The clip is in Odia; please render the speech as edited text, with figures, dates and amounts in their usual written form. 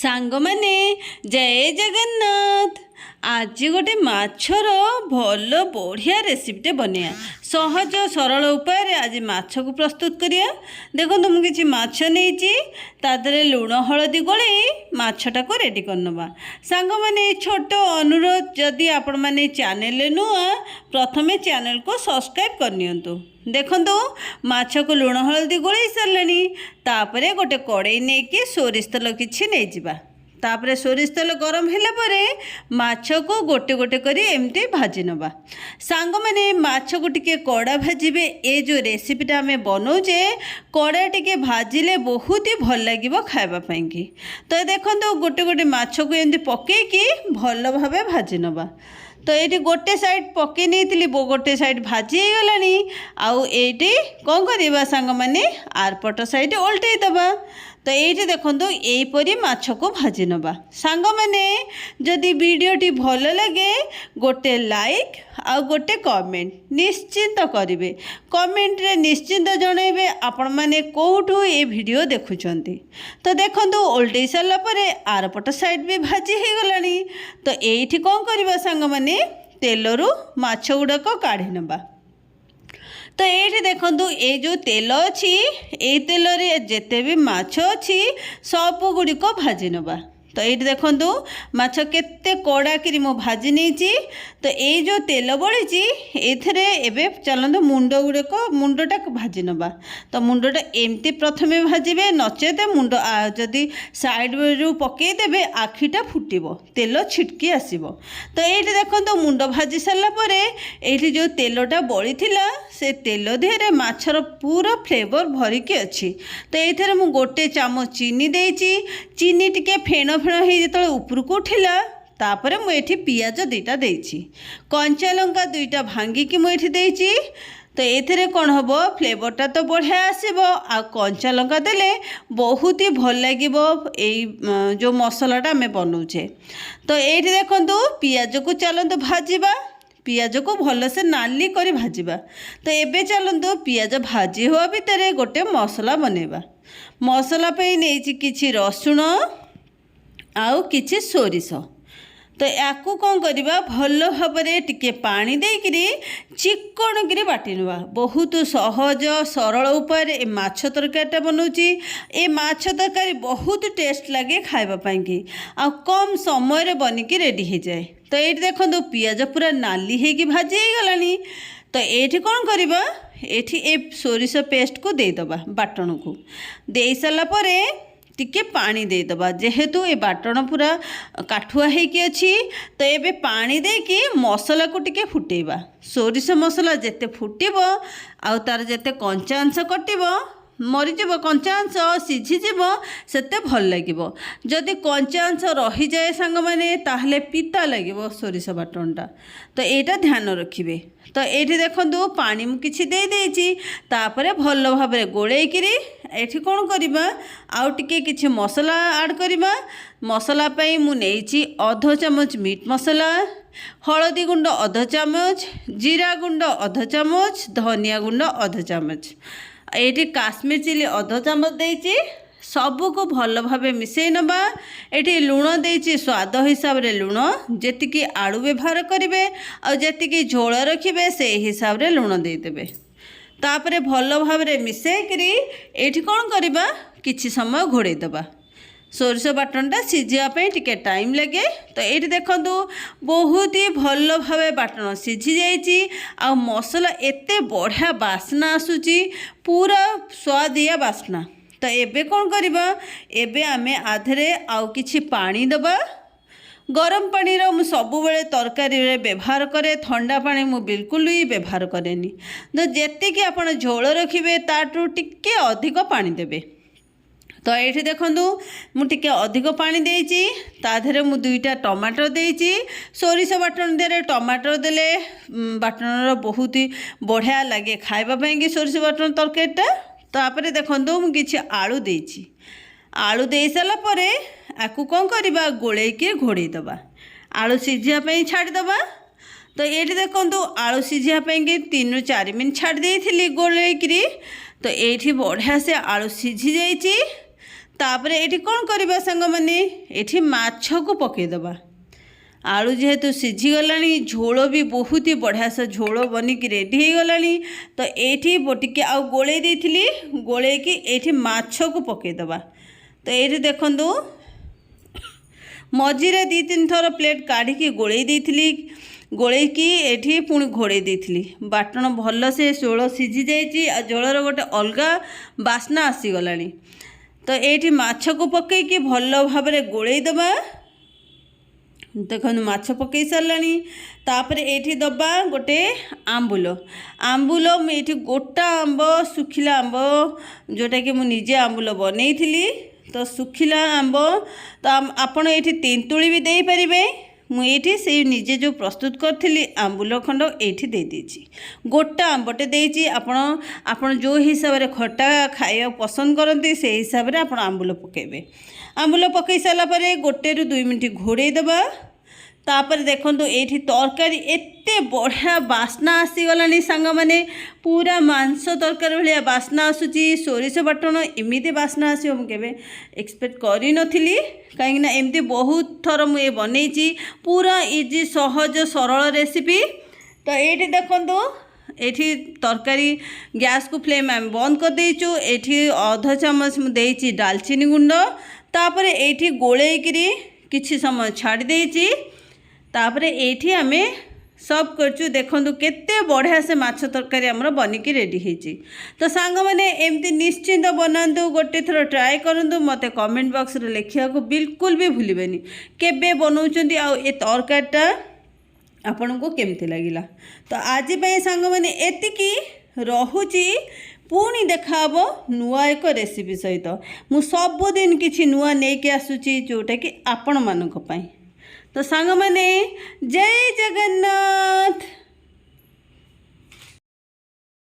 ସାଙ୍ଗମାନେ ଜୟ ଜଗନ୍ନାଥ। ଆଜି ଗୋଟେ ମାଛର ଭଲ ବଢ଼ିଆ ରେସିପିଟେ ବନେଇବା। ସହଜ ସରଳ ଉପାୟରେ ଆଜି ମାଛକୁ ପ୍ରସ୍ତୁତ କରିବା। ଦେଖନ୍ତୁ ମୁଁ କିଛି ମାଛ ନେଇଛି, ତା ଦେହରେ ଲୁଣ ହଳଦୀ ଗୋଳେଇ ମାଛଟାକୁ ରେଡ଼ି କରିନେବା। ସାଙ୍ଗମାନେ ଛୋଟ ଅନୁରୋଧ, ଯଦି ଆପଣମାନେ ଚ୍ୟାନେଲରେ ନୂଆ, ପ୍ରଥମେ ଚ୍ୟାନେଲକୁ ସବସ୍କ୍ରାଇବ୍ କରିନିଅନ୍ତୁ। ଦେଖନ୍ତୁ ମାଛକୁ ଲୁଣ ହଳଦୀ ଗୋଳେଇ ସାରିଲାଣି। ତାପରେ ଗୋଟେ କଡ଼େଇ ନେଇକି ସୋରିଷ ତେଲ କିଛି ନେଇଯିବା। ତାପରେ ସୋରିଷ ତେଲ ଗରମ ହେଲା ପରେ ମାଛକୁ ଗୋଟେ ଗୋଟେ କରି ଏମିତି ଭାଜି ନେବା। ସାଙ୍ଗମାନେ ମାଛକୁ ଟିକେ କଡ଼ା ଭାଜିବେ। ଏ ଯେଉଁ ରେସିପିଟା ଆମେ ବନାଉଛେ, କଡ଼ା ଟିକେ ଭାଜିଲେ ବହୁତ ହି ଭଲ ଲାଗିବ ଖାଇବା ପାଇଁକି। ତ ଦେଖନ୍ତୁ ଗୋଟେ ଗୋଟେ ମାଛକୁ ଏମିତି ପକେଇକି ଭଲ ଭାବେ ଭାଜି ନେବା। ତ ଏଇଠି ଗୋଟେ ସାଇଡ଼୍ ପକେଇ ନେଇଥିଲି, ଗୋଟେ ସାଇଡ଼୍ ଭାଜି ହେଇଗଲାଣି। ଆଉ ଏଇଠି କ'ଣ କରିବା ସାଙ୍ଗମାନେ, ଆରପଟ ସାଇଡ଼୍ ଓଲଟେଇ ଦେବା। ତ ଏଇଠି ଦେଖନ୍ତୁ ଏଇପରି ମାଛକୁ ଭାଜି ନେବା। ସାଙ୍ଗମାନେ ଯଦି ଭିଡ଼ିଓଟି ଭଲ ଲାଗେ ଗୋଟେ ଲାଇକ୍ ଆଉ ଗୋଟେ କମେଣ୍ଟ ନିଶ୍ଚିନ୍ତ କରିବେ। କମେଣ୍ଟରେ ନିଶ୍ଚିନ୍ତ ଜଣାଇବେ ଆପଣମାନେ କେଉଁଠୁ ଏ ଭିଡ଼ିଓ ଦେଖୁଛନ୍ତି। ତ ଦେଖନ୍ତୁ ଓଲଟେଇ ସାରିଲା ପରେ ଆରପଟ ସାଇଡ଼୍ ବି ଭାଜି ହେଇଗଲାଣି। ତ ଏଇଠି କ'ଣ କରିବା ସାଙ୍ଗମାନେ, ତେଲରୁ ମାଛ ଗୁଡ଼ାକ କାଢ଼ି ନେବା। ତ ଏଇଠି ଦେଖନ୍ତୁ ଏଇ ଯେଉଁ ତେଲ ଅଛି, ଏଇ ତେଲରେ ଯେତେ ବି ମାଛ ଅଛି ସବୁ ଗୁଡ଼ିକ ଭାଜି ନେବା। ତ ଏଇଠି ଦେଖନ୍ତୁ ମାଛ କେତେ କଡ଼ାକିରି ମୁଁ ଭାଜି ନେଇଛି। ତ ଏଇ ଯେଉଁ ତେଲ ବଳିଛି ଏଇଥିରେ ଏବେ ଚାଲନ୍ତୁ ମୁଣ୍ଡଟାକୁ ଭାଜି ନେବା। ତ ମୁଣ୍ଡଟା ଏମିତି ପ୍ରଥମେ ଭାଜିବେ, ନଚେତ ମୁଣ୍ଡ ଯଦି ସାଇଡ଼ରୁ ପକାଇଦେବେ ଆଖିଟା ଫୁଟିବ, ତେଲ ଛିଟକି ଆସିବ। ତ ଏଇଠି ଦେଖନ୍ତୁ ମୁଣ୍ଡ ଭାଜି ସାରିଲା ପରେ ଏଇଠି ଯେଉଁ ତେଲଟା ବଳିଥିଲା ସେ ତେଲ ଦେହରେ ମାଛର ପୁରା ଫ୍ଲେଭର ଭରିକି ଅଛି। ତ ଏଇଥିରେ ମୁଁ ଗୋଟେ ଚାମଚ ଚିନି ଦେଇଛି। ଚିନି ଟିକେ ଫେଣ ହେଇ ଯେତେବେଳେ ଉପରକୁ ଉଠିଲା, ତାପରେ ମୁଁ ଏଠି ପିଆଜ ଦୁଇଟା ଦେଇଛି, କଞ୍ଚା ଲଙ୍କା ଦୁଇଟା ଭାଙ୍ଗିକି ମୁଁ ଏଠି ଦେଇଛି। ତ ଏଥିରେ କ'ଣ ହେବ, ଫ୍ଲେଭରଟା ତ ବଢ଼ିଆ ଆସିବ, ଆଉ କଞ୍ଚା ଲଙ୍କା ଦେଲେ ବହୁତ ହି ଭଲ ଲାଗିବ ଏଇ ଯେଉଁ ମସଲାଟା ଆମେ ବନାଉଛେ। ତ ଏଇଠି ଦେଖନ୍ତୁ ପିଆଜକୁ ଚାଲନ୍ତୁ ଭାଜିବା। ପିଆଜକୁ ଭଲସେ ନାଲି କରି ଭାଜିବା। ତ ଏବେ ଚାଲନ୍ତୁ ପିଆଜ ଭାଜି ହେବା ଭିତରେ ଗୋଟେ ମସଲା ବନେଇବା। ମସଲା ପାଇଁ ନେଇଛି କିଛି ରସୁଣ ଆଉ କିଛି ସୋରିଷ। ତ ୟାକୁ କ'ଣ କରିବା, ଭଲ ଭାବରେ ଟିକେ ପାଣି ଦେଇକିରି ଚିକଣକିରି ବାଟି ନେବା। ବହୁତ ସହଜ ସରଳ ଉପାୟରେ ଏ ମାଛ ତରକାରୀଟା ବନାଉଛି। ଏ ମାଛ ତରକାରୀ ବହୁତ ଟେଷ୍ଟ ଲାଗେ ଖାଇବା ପାଇଁକି, ଆଉ କମ୍ ସମୟରେ ବନିକି ରେଡ଼ି ହେଇଯାଏ। ତ ଏଇଠି ଦେଖନ୍ତୁ ପିଆଜ ପୁରା ନାଲି ହେଇକି ଭାଜି ହେଇଗଲାଣି। ତ ଏଇଠି କ'ଣ କରିବା, ଏଠି ଏ ସୋରିଷ ପେଷ୍ଟକୁ ଦେଇଦେବା। ବାଟଣକୁ ଦେଇସାରିଲା ପରେ ଟିକେ ପାଣି ଦେଇଦେବା, ଯେହେତୁ ଏ ବାଟଣ ପୁରା କାଠୁଆ ହେଇକି ଅଛି। ତ ଏବେ ପାଣି ଦେଇକି ମସଲାକୁ ଟିକେ ଫୁଟେଇବା। ସୋରିଷ ମସଲା ଯେତେ ଫୁଟିବ ଆଉ ତାର ଯେତେ କଞ୍ଚା ଅଂଶ କଟିବ, ମରିଯିବ, କଞ୍ଚା ଅଂଶ ସିଝିଯିବ, ସେତେ ଭଲ ଲାଗିବ। ଯଦି କଞ୍ଚା ଅଂଶ ରହିଯାଏ ସାଙ୍ଗମାନେ, ତାହେଲେ ପିତା ଲାଗିବ ସୋରିଷ ବାଟଣଟା। ତ ଏଇଟା ଧ୍ୟାନ ରଖିବେ। ତ ଏଇଠି ଦେଖନ୍ତୁ ପାଣି ମୁଁ କିଛି ଦେଇଛି। ତାପରେ ଭଲ ଭାବରେ ଗୋଳେଇକିରି ଏଠି କ'ଣ କରିବା, ଆଉ ଟିକେ କିଛି ମସଲା ଆଡ଼୍ କରିବା। ମସଲା ପାଇଁ ମୁଁ ନେଇଛି ଅଧ ଚାମଚ ମିଟ୍ ମସଲା, ହଳଦୀ ଗୁଣ୍ଡ ଅଧ ଚାମଚ, ଜିରା ଗୁଣ୍ଡ ଅଧ ଚାମଚ, ଧନିଆ ଗୁଣ୍ଡ ଅଧ ଚାମଚ, ଏଇଠି କାଶ୍ମୀର ଚିଲି ଅଧ ଚାମଚ ଦେଇଛି। ସବୁକୁ ଭଲ ଭାବେ ମିଶାଇ ନେବା। ଏଠି ଲୁଣ ଦେଇଛି ସ୍ୱାଦ ହିସାବରେ ଲୁଣ, ଯେତିକି ଆଳୁ ବ୍ୟବହାର କରିବେ ଆଉ ଯେତିକି ଝୋଳ ରଖିବେ ସେଇ ହିସାବରେ ଲୁଣ ଦେଇଦେବେ। ତାପରେ ଭଲ ଭାବରେ ମିଶାଇକିରି ଏଇଠି କ'ଣ କରିବା, କିଛି ସମୟ ଘୋଡ଼େଇ ଦେବା। ସୋରିଷ ବାଟଣଟା ସିଝିବା ପାଇଁ ଟିକେ ଟାଇମ୍ ଲାଗେ। ତ ଏଇଠି ଦେଖନ୍ତୁ ବହୁତ ହି ଭଲ ଭାବେ ବାଟଣ ସିଝି ଯାଇଛି, ଆଉ ମସଲା ଏତେ ବଢ଼ିଆ ବାସ୍ନା ଆସୁଛି, ପୁରା ସୁଆଦିଆ ବାସ୍ନା। ତ ଏବେ କ'ଣ କରିବା, ଏବେ ଆମେ ଆଧରେ ଆଉ କିଛି ପାଣି ଦେବା। ଗରମ ପାଣିର ମୁଁ ସବୁବେଳେ ତରକାରୀରେ ବ୍ୟବହାର କରେ, ଥଣ୍ଡା ପାଣି ମୁଁ ବିଲକୁଲ ବି ବ୍ୟବହାର କରେନି। ତ ଯେତିକି ଆପଣ ଝୋଳ ରଖିବେ ତାଠୁ ଟିକେ ଅଧିକ ପାଣି ଦେବେ। ତ ଏଇଠି ଦେଖନ୍ତୁ ମୁଁ ଟିକେ ଅଧିକ ପାଣି ଦେଇଛି। ତା ଦେହରେ ମୁଁ 2ଟା ଟମାଟୋ ଦେଇଛି। ସୋରିଷ ବାଟଣ ଦେହରେ ଟମାଟୋ ଦେଲେ ବାଟଣର ବହୁତ ବଢ଼ିଆ ଲାଗେ ଖାଇବା ପାଇଁକି ସୋରିଷ ବାଟଣ ତରକାରୀଟା। ତାପରେ ଦେଖନ୍ତୁ ମୁଁ କିଛି ଆଳୁ ଦେଇଛି। ଆଳୁ ଦେଇସାରିଲା ପରେ ଆକୁ କ'ଣ କରିବା, ଗୋଳେଇକି ଘୋଡ଼େଇ ଦେବା। ଆଳୁ ସିଝିବା ପାଇଁ ଛାଡ଼ିଦେବା। ତ ଏଇଠି ଦେଖନ୍ତୁ ଆଳୁ ସିଝିବା ପାଇଁକି 3ରୁ 4 ମିନିଟ୍ ଛାଡ଼ି ଦେଇଥିଲି ଗୋଳେଇକିରି। ତ ଏଇଠି ବଢ଼ିଆ ସେ ଆଳୁ ସିଝି ଯାଇଛି। तापरे एठी कौन करबा सांग माने एठी माछ को पकेइदबा। आलू जेहेतु सीझी गलानी झोल भी बहुत ही बढ़िया से झोल बनिकी रेडी हो गलानी। तो एठी टिके आउ गोले देइथिली गोले की एठी माछ को पकेइदबा। तो एठी देखंतु मझिरे 2-3 थर प्लेट काढ़ी गोले देइथिली गोले की एठी पुणी घोड़े देइथिली। बाटण भल से झोल सीझी जाइए आ झोलर गोटे अलगा बास्ना आसी गलानी। तो एठी माछ को पकेइकी भल भाव में गोले दबा। देखो माछ पकई सारानी। तापर एठी दबा गोटे आंबुल आंबुल मुझे गोटा आंब सुखिला आंब जोटा कि मुझे आंबुल बनई थी। तो सुखिला आंब तो आपण ये तेंतुली भी दे पारे। मुझे से निजे जो प्रस्तुत करी आंबुल खंड ये देदेची गोटा आंबटे देची। आपण जो हिसाब से खट्टा खाया पसंद करते से हिसाब से आप आंबुल पकेबे। आंबुल पकई सारापर 1 ରୁ 2 मिनट घोड़े दबा। तापर देखंतु एठी तरकारी एते बढ़िया बास्ना आसीगलानी सांग माने पूरा मांस तरकारी भाया बास्ना आसुची। सोरिष बाटण एमती बास्ना आसो मुझे एक्सपेक्ट करी नथिली कहीं एमती बहुत थर मुझे बनईची पूरा इजी सहज सरल रेसिपी। तो ये देखंतु एठी तरकारी गैस को फ्लेम आम बंद कर देचु। एठी आधा चामच मुझे डालचीनी गुंड तापर एठी गोलेकरी किछि समय छाड़ी देची। तापरे एठी आमे सब करचु। देखंतु केते बढ़िया से माछ तरकारी हमर बनिकी रेडी हेची। तो सांग माने एमती निश्चिंत बनांतु गोटे थर ट्राए करंतु मते कमेंट बॉक्स रे लिखिया को बिल्कुल भी भूलिबेनी केबे बनाउचंती आ ए तरकारीटा आपन को केमती लागिला। तो आज पे सांग माने एतिकी रहुची पुणी देखाब नुआ एक रेसिपी सहित। मु सबुदिन किछि नुआ नेके आसुची जोटा कि आपण मानक पई। तो सांग माने जय जगन्नाथ।